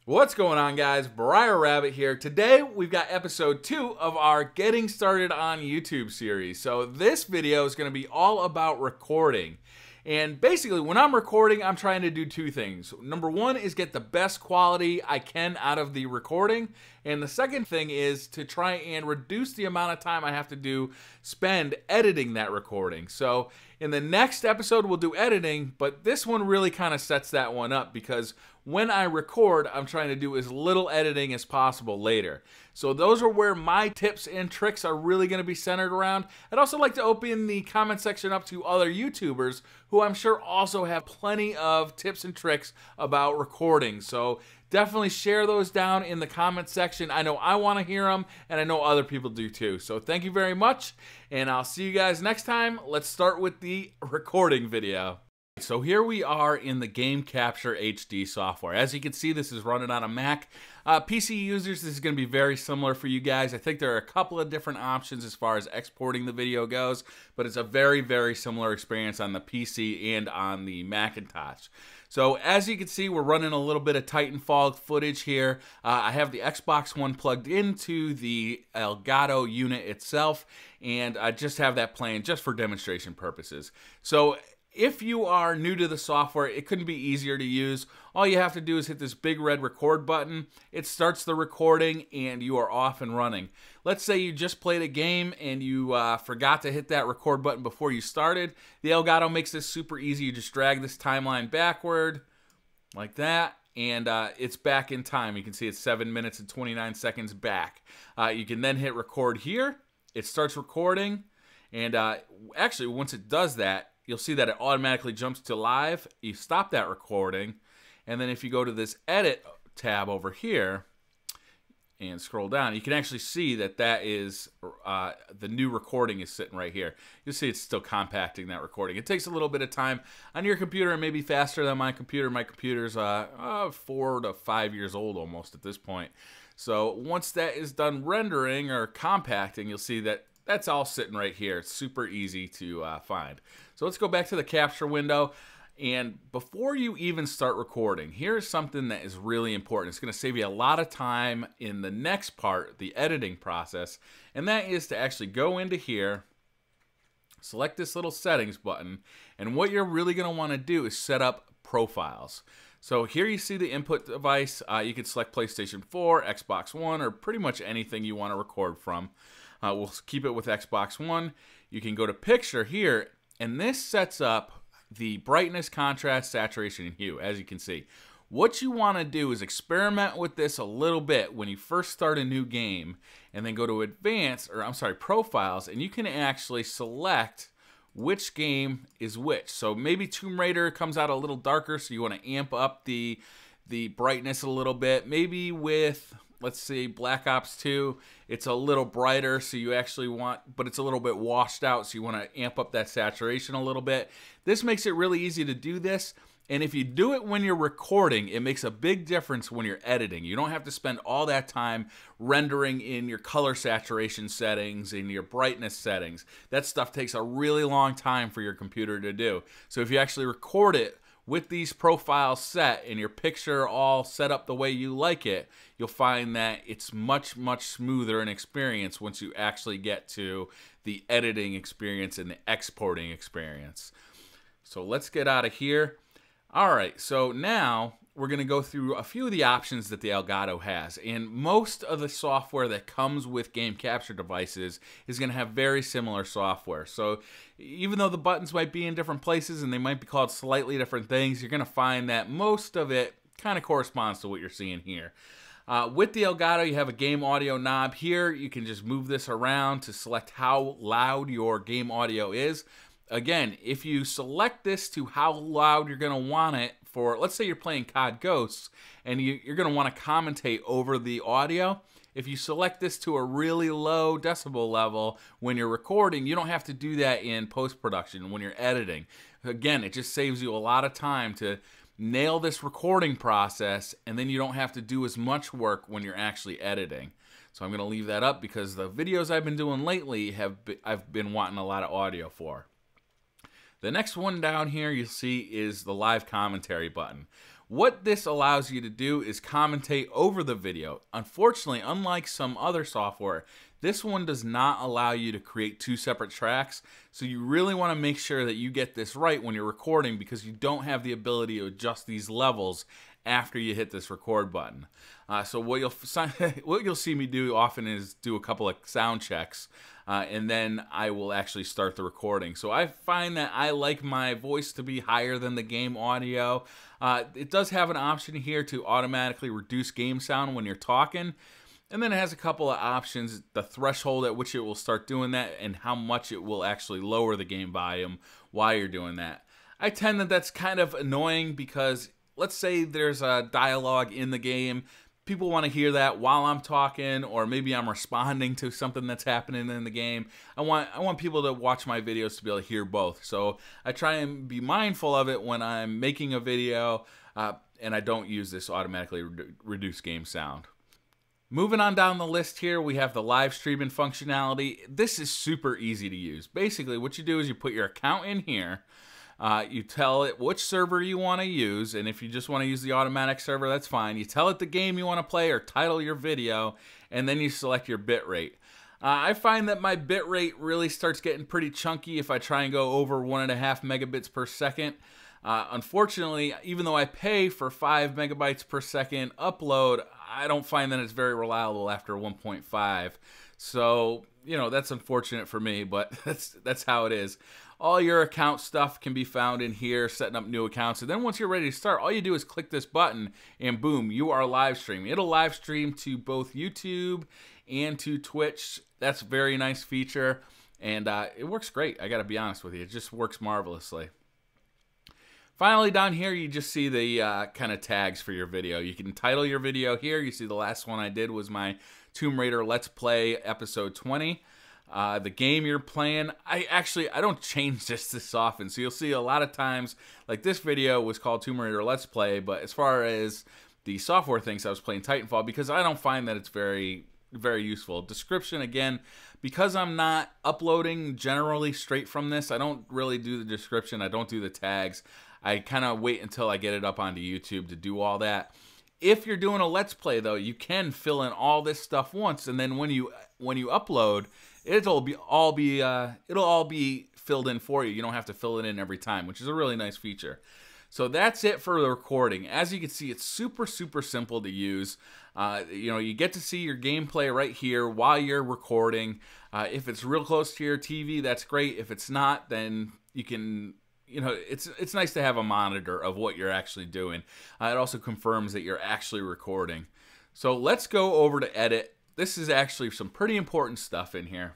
What's going on, guys? BriarRabbit here. Today we've got episode 2 of our Getting Started on YouTube series. So this video is going to be all about recording. And basically when I'm recording, I'm trying to do two things. Number one is get the best quality I can out of the recording. And the second thing is to try and reduce the amount of time I have to spend editing that recording. So in the next episode we'll do editing, but this one really kind of sets that one up because when I record, I'm trying to do as little editing as possible later. So those are where my tips and tricks are really going to be centered around. I'd also like to open the comment section up to other YouTubers who I'm sure also have plenty of tips and tricks about recording. So definitely share those down in the comment section. I know I want to hear them, and I know other people do too. So thank you very much, and I'll see you guys next time. Let's start with the recording video. So here we are in the Game Capture HD software. As you can see, this is running on a Mac. PC users, this is going to be very similar for you guys. I think there are a couple of different options as far as exporting the video goes, but it's a very, very similar experience on the PC and on the Macintosh. So as you can see, we're running a little bit of Titanfall footage here. I have the Xbox One plugged into the Elgato unit itself, and I just have that playing just for demonstration purposes. So if you are new to the software, it couldn't be easier to use. All you have to do is hit this big red record button. It starts the recording and you are off and running. Let's say you just played a game and you forgot to hit that record button before you started. The Elgato makes this super easy. You just drag this timeline backward like that, and it's back in time. You can see it's 7 minutes and 29 seconds back. You can then hit record here. It starts recording, and actually once it does that, you'll see that it automatically jumps to live. You stop that recording, and then if you go to this edit tab over here and scroll down, you can actually see that that is the new recording is sitting right here. You'll see it's still compacting that recording. It takes a little bit of time on your computer, and maybe faster than my computer. My computer's 4 to 5 years old almost at this point. So once that is done rendering or compacting, you'll see that that's all sitting right here. It's super easy to find. So let's go back to the capture window. And before you even start recording, here's something that is really important. It's going to save you a lot of time in the next part, the editing process. And that is to actually go into here, select this little settings button. And what you're really going to want to do is set up profiles. So here you see the input device. You can select PlayStation 4, Xbox One, or pretty much anything you want to record from. We'll keep it with Xbox One. You can go to picture here, and this sets up the brightness, contrast, saturation, and hue, as you can see. What you want to do is experiment with this a little bit when you first start a new game, and then go to profiles, and you can actually select which game is which. So maybe Tomb Raider comes out a little darker, so you want to amp up the brightness a little bit. Maybe with, let's see, Black Ops 2, it's a little brighter, so you actually want, but it's a little bit washed out, so you want to amp up that saturation a little bit. This makes it really easy to do this, and if you do it when you're recording, it makes a big difference when you're editing. You don't have to spend all that time rendering in your color saturation settings, in your brightness settings. That stuff takes a really long time for your computer to do. So if you actually record it with these profiles set and your picture all set up the way you like it, you'll find that it's much, much smoother an experience once you actually get to the editing experience and the exporting experience. So let's get out of here. All right, so now we're going to go through a few of the options that the Elgato has. And most of the software that comes with game capture devices is going to have very similar software. So even though the buttons might be in different places and they might be called slightly different things, you're going to find that most of it kind of corresponds to what you're seeing here. With the Elgato, you have a game audio knob here. You can just move this around to select how loud your game audio is. Again, if you select this to how loud you're going to want it for, let's say you're playing COD Ghosts, and you're going to want to commentate over the audio. If you select this to a really low decibel level when you're recording, you don't have to do that in post-production when you're editing. Again, it just saves you a lot of time to nail this recording process, and then you don't have to do as much work when you're actually editing. So I'm going to leave that up because the videos I've been doing lately I've been wanting a lot of audio for. The next one down here you'll see is the live commentary button. What this allows you to do is commentate over the video. Unfortunately, unlike some other software, this one does not allow you to create 2 separate tracks, so you really want to make sure that you get this right when you're recording, because you don't have the ability to adjust these levels after you hit this record button. So what you'll see me do often is do a couple of sound checks, and then I will actually start the recording. So I find that I like my voice to be higher than the game audio. It does have an option here to automatically reduce game sound when you're talking. And then it has a couple of options, the threshold at which it will start doing that and how much it will actually lower the game volume while you're doing that. I tend that's kind of annoying because let's say there's a dialogue in the game. People want to hear that while I'm talking, or maybe I'm responding to something that's happening in the game. I want people to watch my videos to be able to hear both. So I try and be mindful of it when I'm making a video, and I don't use this automatically reduce game sound. Moving on down the list here, we have the live streaming functionality. This is super easy to use. Basically, what you do is you put your account in here. You tell it which server you want to use, and if you just want to use the automatic server, that's fine. You tell it the game you want to play or title your video, and then you select your bitrate. I find that my bitrate really starts getting pretty chunky if I try and go over 1.5 megabits per second. Unfortunately, even though I pay for 5 megabytes per second upload, I don't find that it's very reliable after 1.5. So, you know, that's unfortunate for me, but that's how it is. All your account stuff can be found in here, setting up new accounts. And then once you're ready to start, all you do is click this button and boom, you are live streaming. It'll live stream to both YouTube and to Twitch. That's a very nice feature. And it works great. I got to be honest with you. It just works marvelously. Finally, down here, you just see the kind of tags for your video. You can title your video here. You see the last one I did was my Tomb Raider Let's Play episode 20. The game you're playing, I don't change this often. So you'll see a lot of times, like this video was called Tomb Raider Let's Play, but as far as the software thinks, I was playing Titanfall because I don't find that it's very, very useful. Description, again, because I'm not uploading generally straight from this, I don't really do the description. I don't do the tags. I kind of wait until I get it up onto YouTube to do all that. If you're doing a Let's Play, though, you can fill in all this stuff once, and then when you upload, it'll all be filled in for you. You don't have to fill it in every time, which is a really nice feature. So that's it for the recording. As you can see, it's super, super simple to use. You know, you get to see your gameplay right here while you're recording. If it's real close to your TV, that's great. If it's not, then you can... You know, it's nice to have a monitor of what you're actually doing. It also confirms that you're actually recording. So let's go over to edit. This is actually some pretty important stuff in here.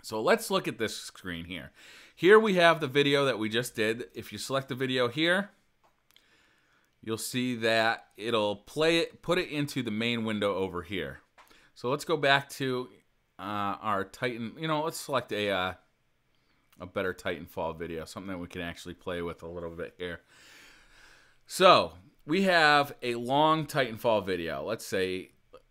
So let's look at this screen here. Here we have the video that we just did. If you select the video here, you'll see that it'll play it, put it into the main window over here. So let's go back to our Titan. You know, let's select a better Titanfall video, something that we can actually play with a little bit here. So we have a long Titanfall video. Let's say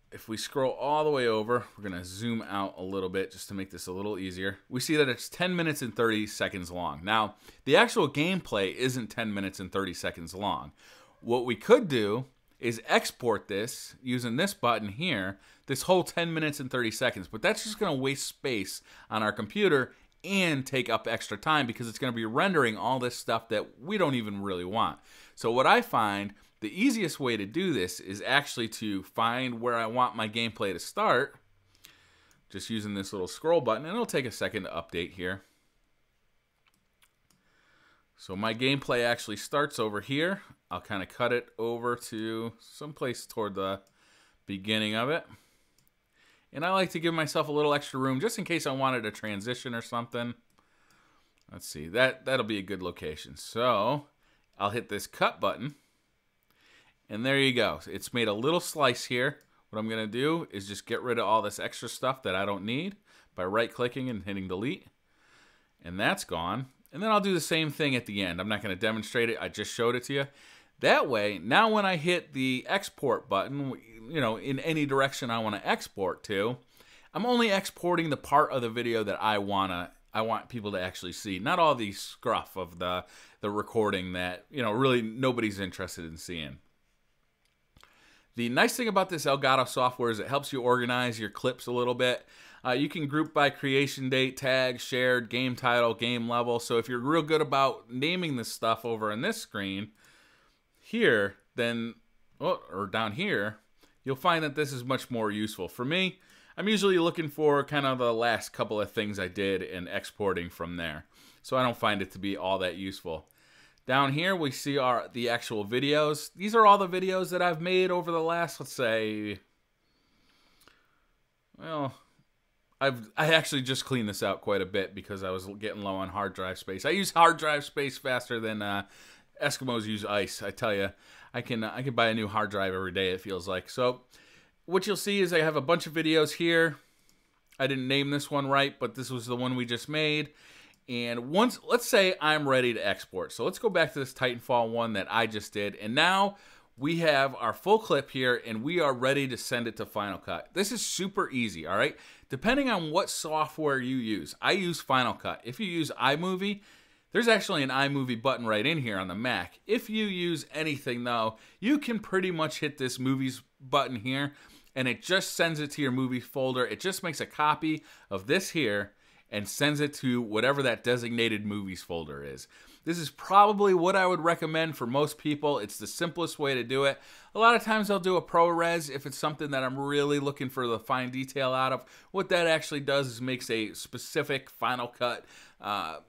if we scroll all the way over, we're going to zoom out a little bit just to make this a little easier. We see that it's 10 minutes and 30 seconds long. Now, the actual gameplay isn't 10 minutes and 30 seconds long. What we could do is export this using this button here, this whole 10 minutes and 30 seconds, but that's just going to waste space on our computer and take up extra time because it's going to be rendering all this stuff that we don't even really want. So what I find, the easiest way to do this is actually to find where I want my gameplay to start, just using this little scroll button, and it'll take a second to update here. So my gameplay actually starts over here. I'll kind of cut it over to someplace toward the beginning of it. And I like to give myself a little extra room just in case I wanted a transition or something. Let's see, that'll be a good location. So I'll hit this cut button. And there you go. It's made a little slice here. What I'm going to do is just get rid of all this extra stuff that I don't need by right-clicking and hitting delete. And that's gone. And then I'll do the same thing at the end. I'm not going to demonstrate it. I just showed it to you. That way, now when I hit the export button, you know, in any direction I want to export to, I'm only exporting the part of the video that I want to I want people to actually see, not all the scruff of the recording that, you know, really nobody's interested in seeing. The nice thing about this Elgato software is it helps you organize your clips a little bit. You can group by creation date, tag, shared, game title, game level. So if you're real good about naming this stuff over on this screen here, then, or down here, you'll find that this is much more useful. For me, I'm usually looking for kind of the last couple of things I did and exporting from there. So I don't find it to be all that useful. Down here, we see the actual videos. These are all the videos that I've made over the last, let's say, well, I actually just cleaned this out quite a bit because I was getting low on hard drive space. I use hard drive space faster than Eskimos use ice. I tell you, I can buy a new hard drive every day, it feels like. So what you'll see is I have a bunch of videos here. I didn't name this one right, but this was the one we just made. And once, let's say I'm ready to export. So let's go back to this Titanfall one that I just did. And now we have our full clip here and we are ready to send it to Final Cut. This is super easy, all right? Depending on what software you use. I use Final Cut. If you use iMovie, there's actually an iMovie button right in here on the Mac. If you use anything though, you can pretty much hit this Movies button here and it just sends it to your Movies folder. It just makes a copy of this here and sends it to whatever that designated Movies folder is. This is probably what I would recommend for most people. It's the simplest way to do it. A lot of times I'll do a ProRes if it's something that I'm really looking for the fine detail out of. What that actually does is makes a specific Final Cut a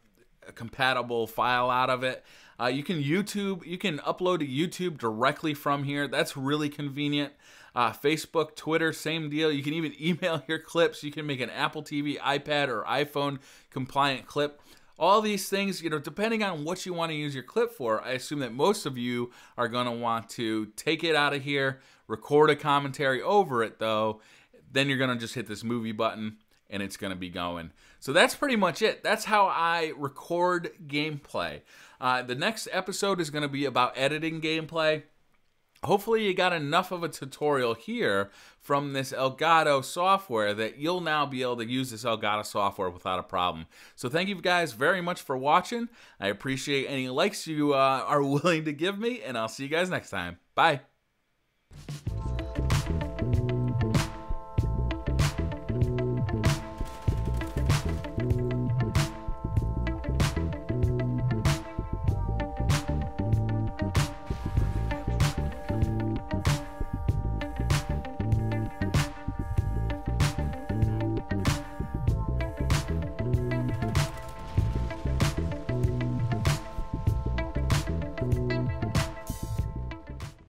compatible file out of it. You can upload to YouTube directly from here. That's really convenient. Facebook, Twitter, same deal. You can even email your clips. You can make an Apple TV, iPad, or iPhone compliant clip. All these things, you know, depending on what you want to use your clip for, I assume that most of you are going to want to take it out of here, record a commentary over it though. Then you're going to just hit this movie button and it's going to be going. So that's pretty much it. That's how I record gameplay. The next episode is going to be about editing gameplay. Hopefully you got enough of a tutorial here from this Elgato software that you'll now be able to use this Elgato software without a problem. So thank you guys very much for watching. I appreciate any likes you are willing to give me, and I'll see you guys next time. Bye.